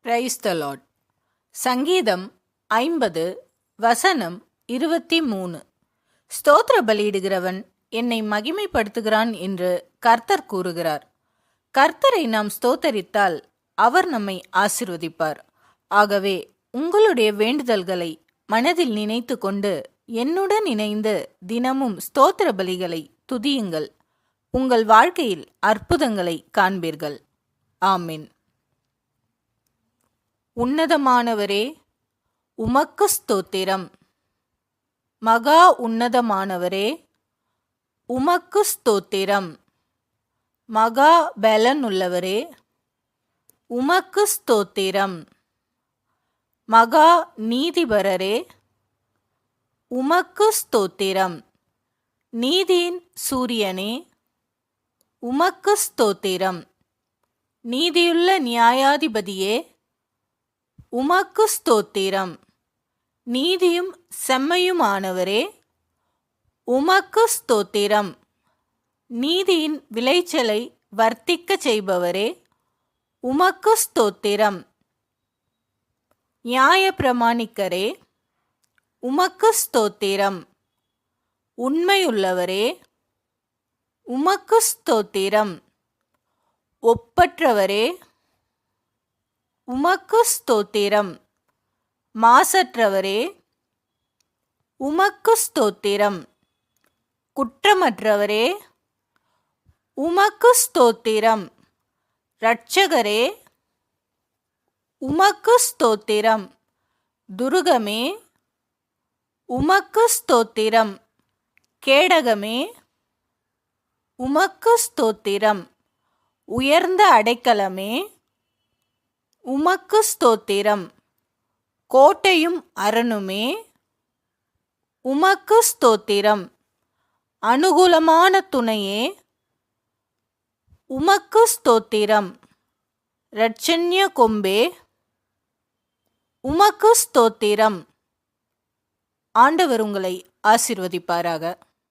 Praise the Lord. சங்கீதம் 50 வசனம் 23. ஸ்தோத்திர பலியிடுகிறவன் என்னை மகிமைப்படுத்துகிறான் என்று கர்த்தர் கூறுகிறார். கர்த்தரை நாம் ஸ்தோத்தரித்தால் அவர் நம்மை ஆசீர்வதிப்பார். ஆகவே உங்களுடைய வேண்டுதல்களை மனதில் நினைத்து கொண்டு என்னுடன் இணைந்து தினமும் ஸ்தோத்திர பலிகளை துதியுங்கள். உங்கள் வாழ்க்கையில் அற்புதங்களை காண்பீர்கள். ஆமென். உன்னதமானவரே, உமக்கு ஸ்தோத்திரம். மகா உன்னதமானவரே, உமக்கு ஸ்தோத்திரம். மகா பலனுள்ளவரே, உமக்கு ஸ்தோத்திரம். மகா நீதிபரரே, உமக்கு ஸ்தோத்திரம். நீதியின் சூரியனே, உமக்கு ஸ்தோத்திரம். நீதியுள்ள நியாயாதிபதியே, உமக்கு ஸ்தோத்திரம். நீதியும் செம்மையுமானவரே, உமக்கு ஸ்தோத்திரம். நீதியின் விளைச்சலை வர்த்திக்கச் செய்பவரே, உமக்கு ஸ்தோத்திரம். நியாய பிரமாணிக்கரே, உமக்கு ஸ்தோத்திரம். உண்மையுள்ளவரே, உமக்கு ஸ்தோத்திரம். ஒப்பற்றவரே, உமக்கு ஸ்தோத்திரம். மாசற்றவரே, உமக்கு ஸ்தோத்திரம். குற்றமற்றவரே, உமக்கு ஸ்தோத்திரம். இரட்சகரே, உமக்கு ஸ்தோத்திரம். துருகமே, உமக்கு ஸ்தோத்திரம். கேடகமே, உமக்கு ஸ்தோத்திரம். உயர்ந்த அடைக்கலமே, உமக்கு ஸ்தோத்திரம். கோட்டையும் அரணுமே, உமக்கு ஸ்தோத்திரம். அனுகூலமான துணையே, உமக்கு ஸ்தோத்திரம். இரட்சண்ய கொம்பே, உமக்கு ஸ்தோத்திரம். ஆண்டவர் உங்களை ஆசீர்வதிப்பாராக.